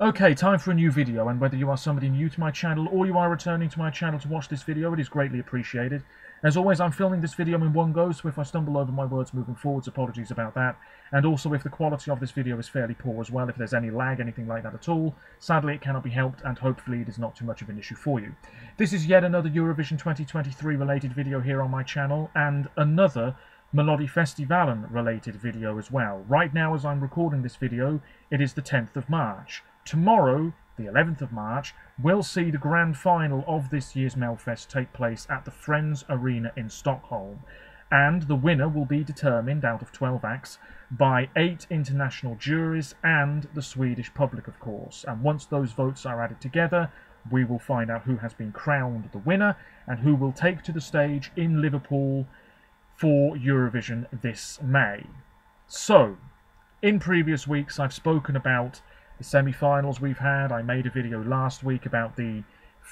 Okay, time for a new video, and whether you are somebody new to my channel or you are returning to my channel to watch this video, it is greatly appreciated. As always, I'm filming this video in one go, so if I stumble over my words moving forwards, apologies about that. And also, if the quality of this video is fairly poor as well, if there's any lag, anything like that at all, sadly it cannot be helped, and hopefully it is not too much of an issue for you. This is yet another Eurovision 2023 related video here on my channel, and another Melodifestivalen related video as well. Right now, as I'm recording this video, it is the 10th of March. Tomorrow, the 11th of March, we'll see the grand final of this year's Melfest take place at the Friends Arena in Stockholm. And the winner will be determined, out of 12 acts, by 8 international juries and the Swedish public, of course. And once those votes are added together, we will find out who has been crowned the winner and who will take to the stage in Liverpool for Eurovision this May. So, in previous weeks I've spoken about the semi-finals we've had. I made a video last week about the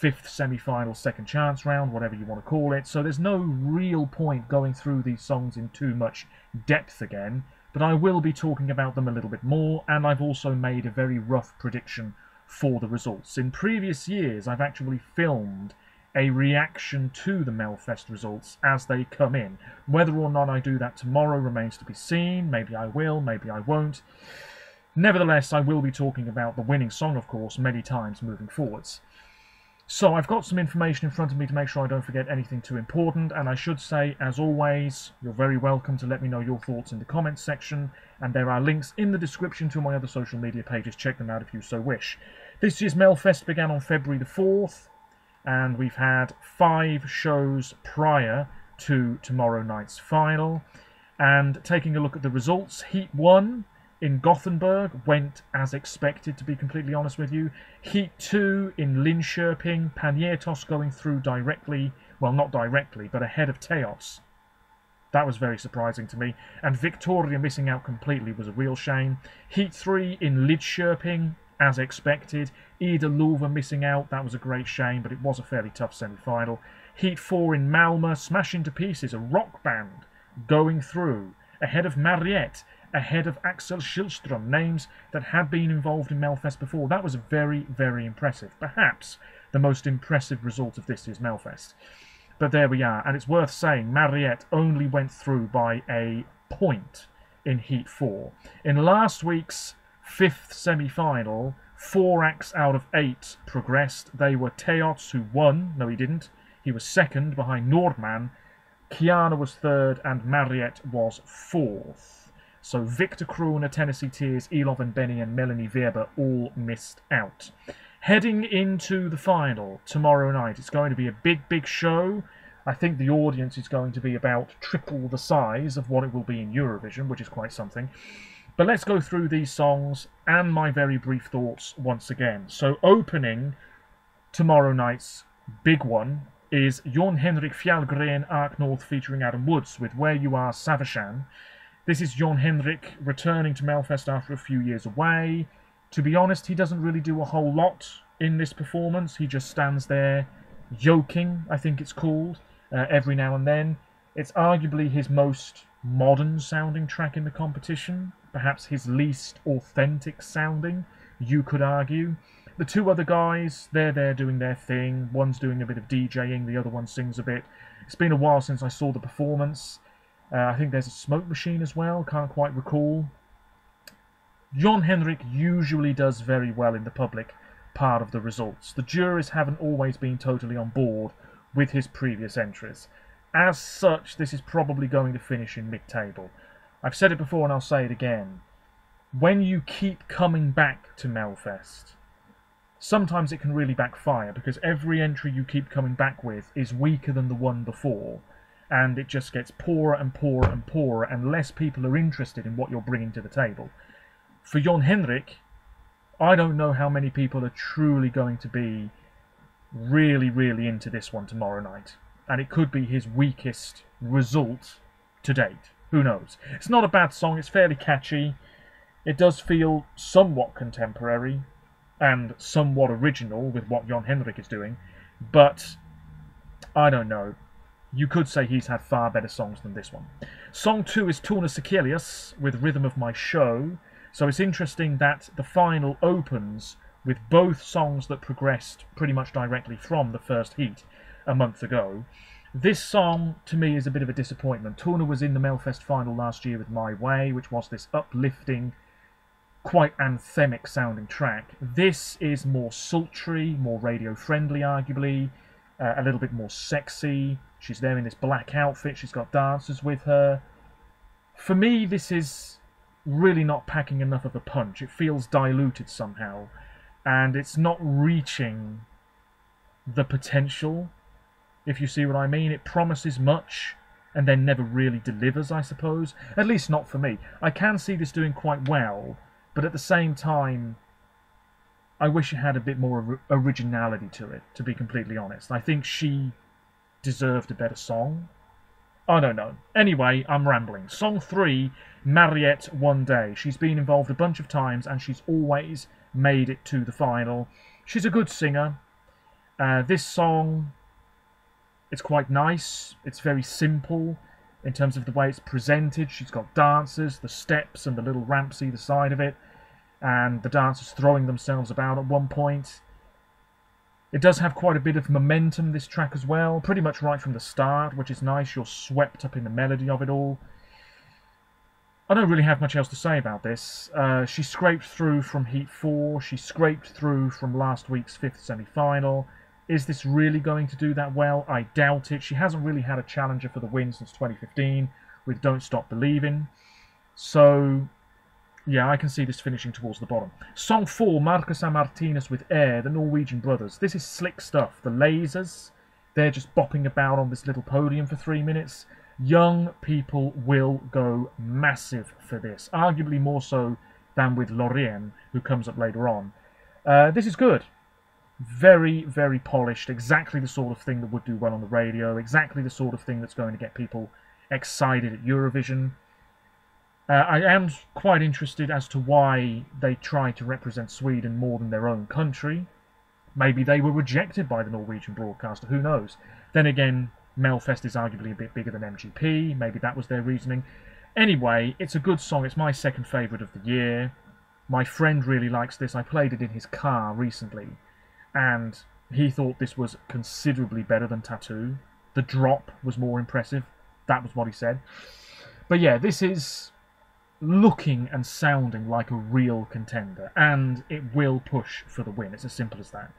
5th semi-final second chance round, whatever you want to call it, so there's no real point going through these songs in too much depth again, but I will be talking about them a little bit more, and I've also made a very rough prediction for the results. In previous years I've actually filmed a reaction to the Melfest results as they come in. Whether or not I do that tomorrow remains to be seen. Maybe I will, maybe I won't. Nevertheless, I will be talking about the winning song, of course, many times moving forwards. So I've got some information in front of me to make sure I don't forget anything too important, and I should say, as always, you're very welcome to let me know your thoughts in the comments section, and there are links in the description to my other social media pages. Check them out if you so wish. This year's Melfest began on February the 4th, and we've had 5 shows prior to tomorrow night's final. And taking a look at the results, Heat 1 in Gothenburg went as expected, to be completely honest with you. Heat 2 in Linköping, Panagiotis going through directly, well, not directly, but ahead of Teos. That was very surprising to me. And Victoria missing out completely was a real shame. Heat 3 in Lidköping, as expected. Ida Luva missing out, that was a great shame, but it was a fairly tough semi-final. Heat 4 in Malmö, smashing to pieces, a rock band going through, ahead of Mariette, ahead of Axel Schillström, names that had been involved in Melfest before. That was very, very impressive. Perhaps the most impressive result of this year's Melfest. But there we are, and it's worth saying Mariette only went through by a point in Heat 4. In last week's 5th semi-final, 4 acts out of 8 progressed. They were Teos, who won. No, he didn't. He was second behind Nordman. Kiana was third, and Mariette was fourth. So Victor Kroner, Tennessee Tears, Elov and Benny, and Melanie Weber all missed out. Heading into the final tomorrow night, it's going to be a big, big show. I think the audience is going to be about triple the size of what it will be in Eurovision, which is quite something. But let's go through these songs and my very brief thoughts once again. So opening tomorrow night's big one is Jon Henrik Fjällgren Ark North featuring Adam Woods with Where You Are Savashan. This is Jon Henrik returning to Melfest after a few years away. To be honest, he doesn't really do a whole lot in this performance. He just stands there yoking, I think it's called, every now and then. It's arguably his most modern sounding track in the competition, perhaps his least authentic sounding, you could argue. The 2 other guys, they're there doing their thing. One's doing a bit of DJing, the other one sings a bit. It's been a while since I saw the performance. I think there's a smoke machine as well, can't quite recall. Jon Henrik usually does very well in the public part of the results. The juries haven't always been totally on board with his previous entries. As such, this is probably going to finish in mid-table. I've said it before and I'll say it again. When you keep coming back to Melfest, sometimes it can really backfire, because every entry you keep coming back with is weaker than the one before, and it just gets poorer and poorer and poorer, and less people are interested in what you're bringing to the table. For Jon Henrik, I don't know how many people are truly going to be really, really into this one tomorrow night, and it could be his weakest result to date. Who knows? It's not a bad song, it's fairly catchy. It does feel somewhat contemporary and somewhat original with what Jon Henrik is doing, but I don't know. You could say he's had far better songs than this one. Song 2 is Tuna Sekelius with Rhythm of My Show. So it's interesting that the final opens with both songs that progressed pretty much directly from the first heat a month ago. This song, to me, is a bit of a disappointment. Turner was in the Melfest final last year with My Way, which was this uplifting, quite anthemic sounding track. This is more sultry, more radio friendly arguably, a little bit more sexy. She's there in this black outfit, she's got dancers with her. For me, this is really not packing enough of a punch. It feels diluted somehow, and it's not reaching the potential, if you see what I mean. It promises much and then never really delivers, I suppose. At least not for me. I can see this doing quite well, but at the same time, I wish it had a bit more originality to it, to be completely honest. I think she deserved a better song. I don't know. Anyway, I'm rambling. Song 3, Mariette One Day. She's been involved a bunch of times and she's always made it to the final. She's a good singer. This song, it's quite nice. It's very simple in terms of the way it's presented. She's got dancers, the steps and the little ramps either side of it, and the dancers throwing themselves about at one point. It does have quite a bit of momentum, this track as well, pretty much right from the start, which is nice. You're swept up in the melody of it all. I don't really have much else to say about this. She scraped through from Heat 4, she scraped through from last week's 5th semi-final. Is this really going to do that well? I doubt it. She hasn't really had a challenger for the win since 2015 with Don't Stop Believing. So, yeah, I can see this finishing towards the bottom. Song 4, Marcus and Martinez with Air, the Norwegian brothers. This is slick stuff. The lasers, they're just bopping about on this little podium for 3 minutes. Young people will go massive for this, arguably more so than with Lorraine, who comes up later on. This is good. Very, very polished, exactly the sort of thing that would do well on the radio, exactly the sort of thing that's going to get people excited at Eurovision. I am quite interested as to why they try to represent Sweden more than their own country. Maybe they were rejected by the Norwegian broadcaster, who knows? Then again, Melfest is arguably a bit bigger than MGP, maybe that was their reasoning. Anyway, it's a good song, it's my second favourite of the year. My friend really likes this, I played it in his car recently, and he thought this was considerably better than Tattoo. The drop was more impressive, that was what he said. But yeah, this is looking and sounding like a real contender, and it will push for the win. It's as simple as that.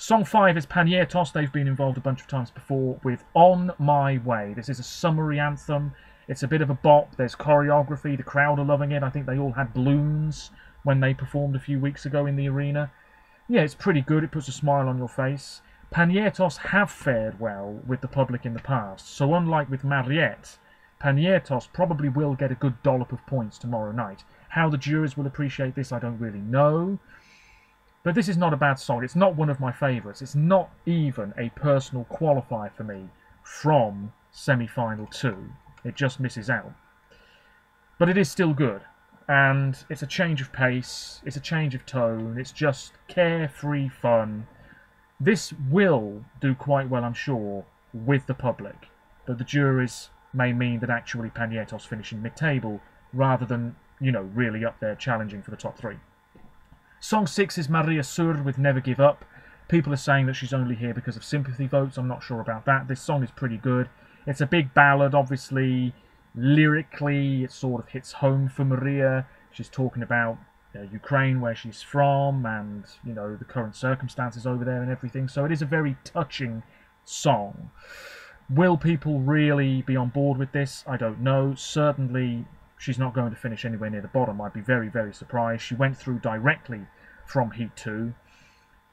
Song 5 is Panietos. They've been involved a bunch of times before with On My Way. This is a summery anthem. It's a bit of a bop. There's choreography. The crowd are loving it. I think they all had balloons when they performed a few weeks ago in the arena. Yeah, it's pretty good. It puts a smile on your face. Panietos have fared well with the public in the past, so unlike with Mariette, Panietos probably will get a good dollop of points tomorrow night. How the juries will appreciate this, I don't really know. But this is not a bad song. It's not one of my favourites. It's not even a personal qualifier for me from semi-final 2. It just misses out. But it is still good. And it's a change of pace. It's a change of tone. It's just carefree fun. This will do quite well, I'm sure, with the public. But the juries may mean that actually Panietos finishing mid-table rather than, you know, really up there challenging for the top 3. Song 6 is Maria Sur with Never Give Up. People are saying that she's only here because of sympathy votes. I'm not sure about that. This song is pretty good. It's a big ballad, obviously. Lyrically, it sort of hits home for Maria. She's talking about Ukraine, where she's from, and, you know, the current circumstances over there and everything. So it is a very touching song. Will people really be on board with this? I don't know. Certainly, she's not going to finish anywhere near the bottom. I'd be very, very surprised. She went through directly from Heat 2.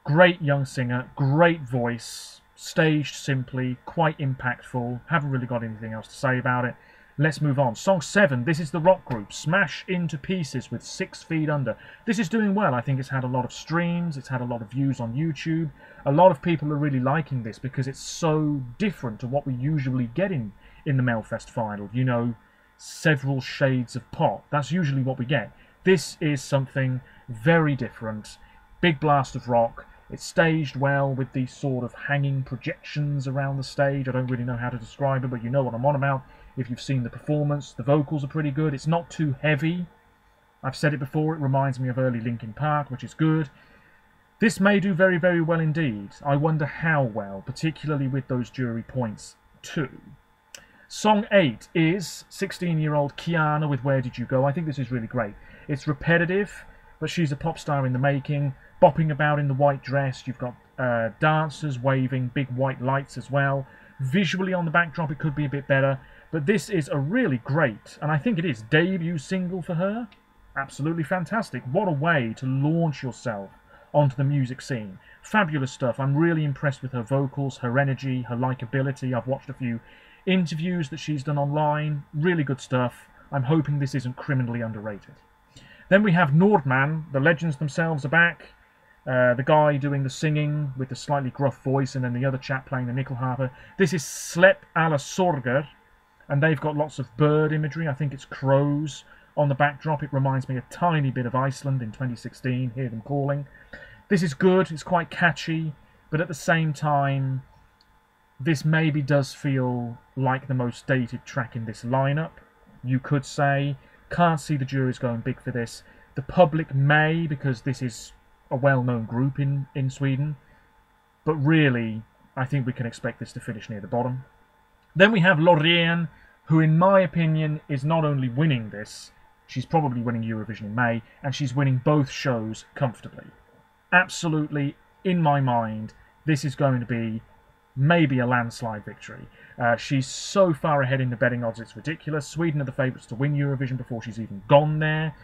Great young singer, great voice, staged simply, quite impactful. Haven't really got anything else to say about it. Let's move on. Song 7, this is the rock group, Smash Into Pieces with 6 Feet Under. This is doing well. I think it's had a lot of streams, it's had a lot of views on YouTube. A lot of people are really liking this because it's so different to what we usually get in the Melfest final. You know, several shades of pop. That's usually what we get. This is something very different. Big blast of rock. It's staged well with these sort of hanging projections around the stage. I don't really know how to describe it, but you know what I'm on about if you've seen the performance. The vocals are pretty good. It's not too heavy. I've said it before, it reminds me of early Linkin Park, which is good. This may do very, very well indeed. I wonder how well, particularly with those jury points too. Song 8 is 16-year-old Kiana with Where Did You Go? I think this is really great. It's repetitive, but she's a pop star in the making, bopping about in the white dress. You've got dancers waving, big white lights as well. Visually on the backdrop it could be a bit better, but this is a really great, and I think it is, debut single for her. Absolutely fantastic. What a way to launch yourself onto the music scene. Fabulous stuff. I'm really impressed with her vocals, her energy, her likability. I've watched a few interviews that she's done online. Really good stuff. I'm hoping this isn't criminally underrated. Then we have Nordman. The legends themselves are back. The guy doing the singing with the slightly gruff voice, and then the other chap playing the nickel harper. This is Slep alla Sorger, and they've got lots of bird imagery. I think it's crows on the backdrop. It reminds me a tiny bit of Iceland in 2016. Hear them calling. This is good. It's quite catchy, but at the same time, this maybe does feel like the most dated track in this lineup, you could say. Can't see the juries going big for this. The public may, because this is a well-known group in Sweden. But really, I think we can expect this to finish near the bottom. Then we have Loreen, who in my opinion is not only winning this, she's probably winning Eurovision in May, and she's winning both shows comfortably. Absolutely, in my mind, this is going to be maybe a landslide victory. She's so far ahead in the betting odds, it's ridiculous. Sweden are the favourites to win Eurovision before she's even gone there.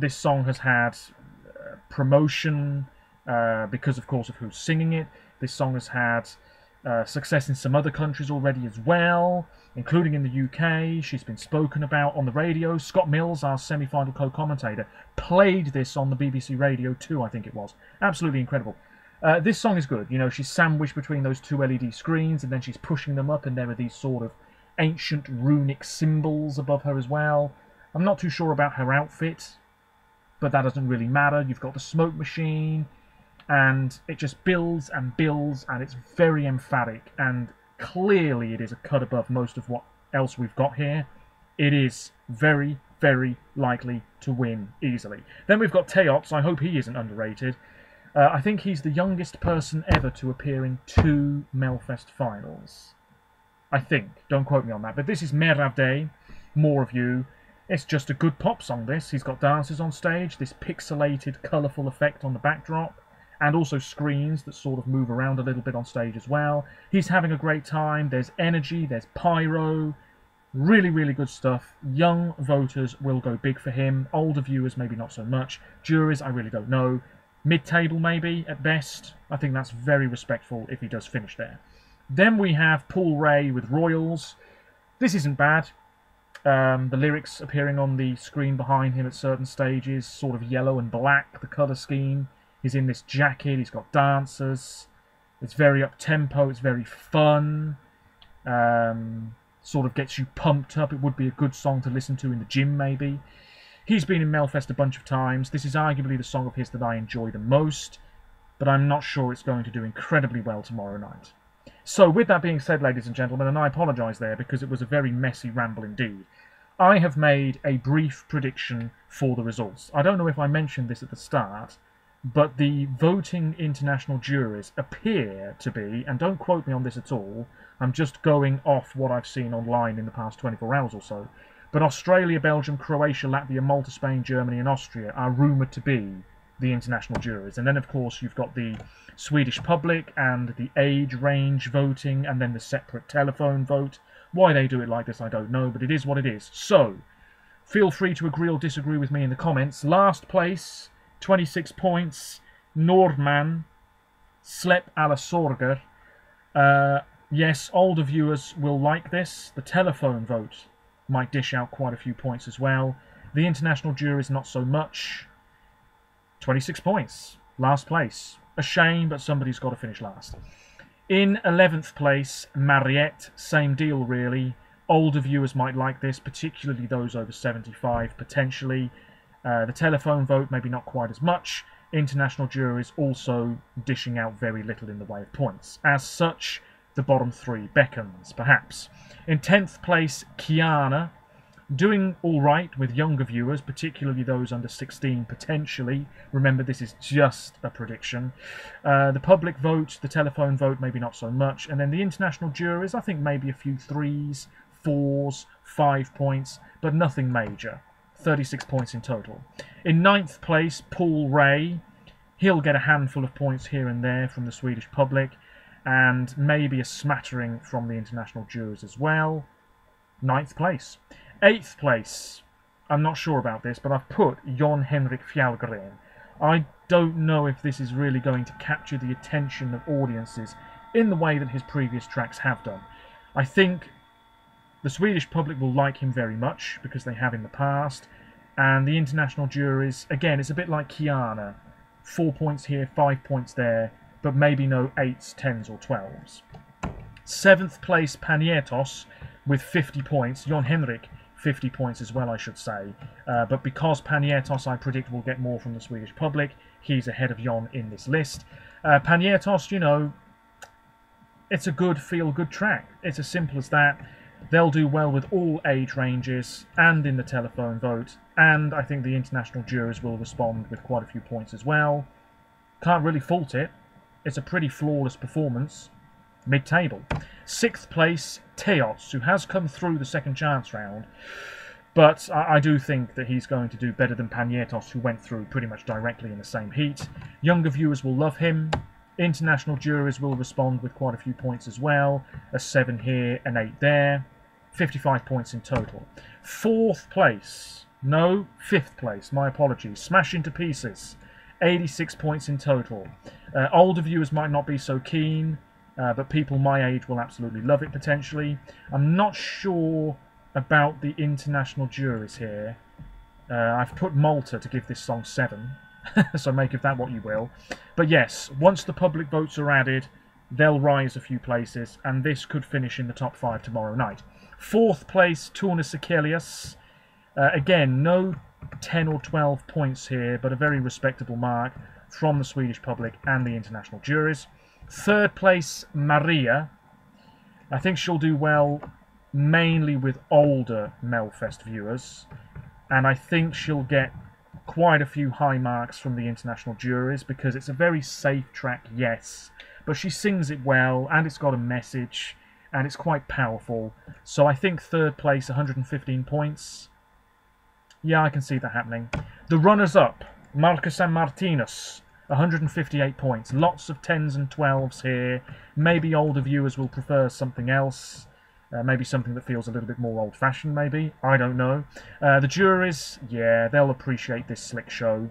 This song has had promotion because, of course, of who's singing it. This song has had success in some other countries already as well, including in the UK. She's been spoken about on the radio. Scott Mills, our semi-final co-commentator, played this on the BBC Radio 2, I think it was. Absolutely incredible. This song is good. You know, she's sandwiched between those two LED screens, and then she's pushing them up, and there are these sort of ancient runic symbols above her as well. I'm not too sure about her outfit, but that doesn't really matter. You've got the smoke machine, and it just builds, and it's very emphatic, and clearly it is a cut above most of what else we've got here. It is very, very likely to win easily. Then we've got Teots. I hope he isn't underrated. I think he's the youngest person ever to appear in 2 Melfest finals. I think. Don't quote me on that. But this is Mer av dig, More of You. It's just a good pop song, this. He's got dancers on stage, this pixelated, colourful effect on the backdrop, and also screens that sort of move around a little bit on stage as well. He's having a great time. There's energy, there's pyro. Really, really good stuff. Young voters will go big for him. Older viewers, maybe not so much. Juries, I really don't know. Mid-table, maybe, at best. I think that's very respectful if he does finish there. Then we have Paul Ray with Royals. This isn't bad. The lyrics appearing on the screen behind him at certain stages, sort of yellow and black, the colour scheme. He's in this jacket, he's got dancers. It's very up-tempo, it's very fun. Sort of gets you pumped up. It would be a good song to listen to in the gym, maybe. He's been in Melfest a bunch of times. This is arguably the song of his that I enjoy the most, but I'm not sure it's going to do incredibly well tomorrow night. So, with that being said, ladies and gentlemen, and I apologise there because it was a very messy ramble indeed, I have made a brief prediction for the results. I don't know if I mentioned this at the start, but the voting international juries appear to be, and don't quote me on this at all, I'm just going off what I've seen online in the past 24 hours or so, but Australia, Belgium, Croatia, Latvia, Malta, Spain, Germany and Austria are rumoured to be the international juries. And then, of course, you've got the Swedish public and the age range voting and then the separate telephone vote. Why they do it like this, I don't know, but it is what it is. So, feel free to agree or disagree with me in the comments. Last place, 26 points, Nordman, Slep alla Sorger. Yes, older viewers will like this. The telephone vote might dish out quite a few points as well. The international juries, not so much. 26 points. Last place. A shame, but somebody's got to finish last. In 11th place, Mariette. Same deal, really. Older viewers might like this, particularly those over 75, potentially. The telephone vote, maybe not quite as much. International juries also dishing out very little in the way of points. As such, the bottom 3 beckons, perhaps. In 10th place, Kiana. Doing all right with younger viewers, particularly those under 16 potentially. Remember, this is just a prediction. The public vote, the telephone vote, maybe not so much. And then the international juries, I think maybe a few 3s, 4s, 5 points, but nothing major. 36 points in total. In 9th place, Paul Ray. He'll get a handful of points here and there from the Swedish public, and maybe a smattering from the international jurors as well. 9th place. 8th place, I'm not sure about this, but I've put Jon Henrik Fjällgren. I don't know if this is really going to capture the attention of audiences in the way that his previous tracks have done. I think the Swedish public will like him very much, because they have in the past, and the international juries, again, it's a bit like Kiana. 4 points here, 5 points there, but maybe no 8s, 10s or 12s. 7th place, Panietos, with 50 points. Jon Henrik, 50 points as well, I should say. But because Panietos, I predict, will get more from the Swedish public, he's ahead of Jon in this list. Panietos, you know, it's a good, feel-good track. It's as simple as that. They'll do well with all age ranges and in the telephone vote, and I think the international jurors will respond with quite a few points as well. Can't really fault it. It's a pretty flawless performance. Mid-table. 6th place, Teos, who has come through the second chance round, but I do think that he's going to do better than Panietos, who went through pretty much directly in the same heat. Younger viewers will love him. International jurors will respond with quite a few points as well. A 7 here, an 8 there. 55 points in total. 4th place. No, 5th place. My apologies. Smash Into Pieces. 86 points in total. Older viewers might not be so keen, but people my age will absolutely love it potentially. I'm not sure about the international juries here. I've put Malta to give this song 7. So make of that what you will. But yes, once the public votes are added, they'll rise a few places, and this could finish in the top 5 tomorrow night. 4th place, Tunis Achilles. Again, no 10 or 12 points here, but a very respectable mark from the Swedish public and the international juries. 3rd place, Maria. I think she'll do well mainly with older Melfest viewers, and I think she'll get quite a few high marks from the international juries, because it's a very safe track, yes, but she sings it well, and it's got a message, and it's quite powerful. So I think 3rd place, 115 points. Yeah, I can see that happening. The runners-up, Marcus and Martinus, 158 points. Lots of 10s and 12s here. Maybe older viewers will prefer something else. Maybe something that feels a little bit more old-fashioned, maybe. I don't know. The juries, yeah, they'll appreciate this slick show.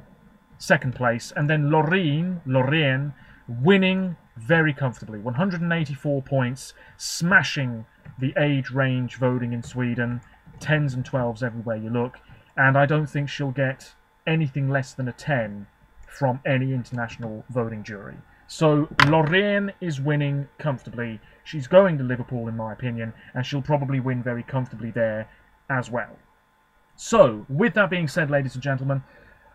2nd place. And then Loreen, winning very comfortably. 184 points, smashing the age range voting in Sweden. 10s and 12s everywhere you look. And I don't think she'll get anything less than a 10 from any international voting jury. So Loreen is winning comfortably. She's going to Liverpool, in my opinion, and she'll probably win very comfortably there as well. So, with that being said, ladies and gentlemen,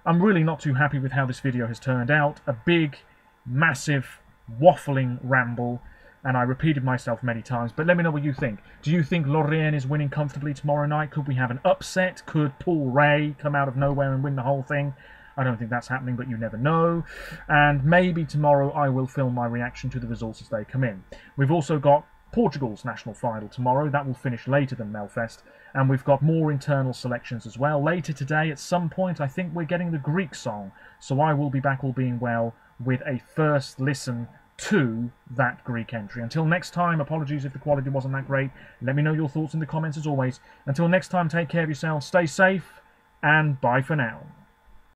I'm really not too happy with how this video has turned out. A big, massive, waffling ramble, and I repeated myself many times, but let me know what you think. Do you think Loreen is winning comfortably tomorrow night? Could we have an upset? Could Paul Ray come out of nowhere and win the whole thing? I don't think that's happening, but you never know. And maybe tomorrow I will film my reaction to the results as they come in. We've also got Portugal's national final tomorrow. That will finish later than Melfest. And we've got more internal selections as well. Later today, at some point, I think we're getting the Greek song. So I will be back, all being well, with a first listen to that Greek entry. Until next time, apologies if the quality wasn't that great. Let me know your thoughts in the comments as always. Until next time, take care of yourselves, stay safe, and bye for now.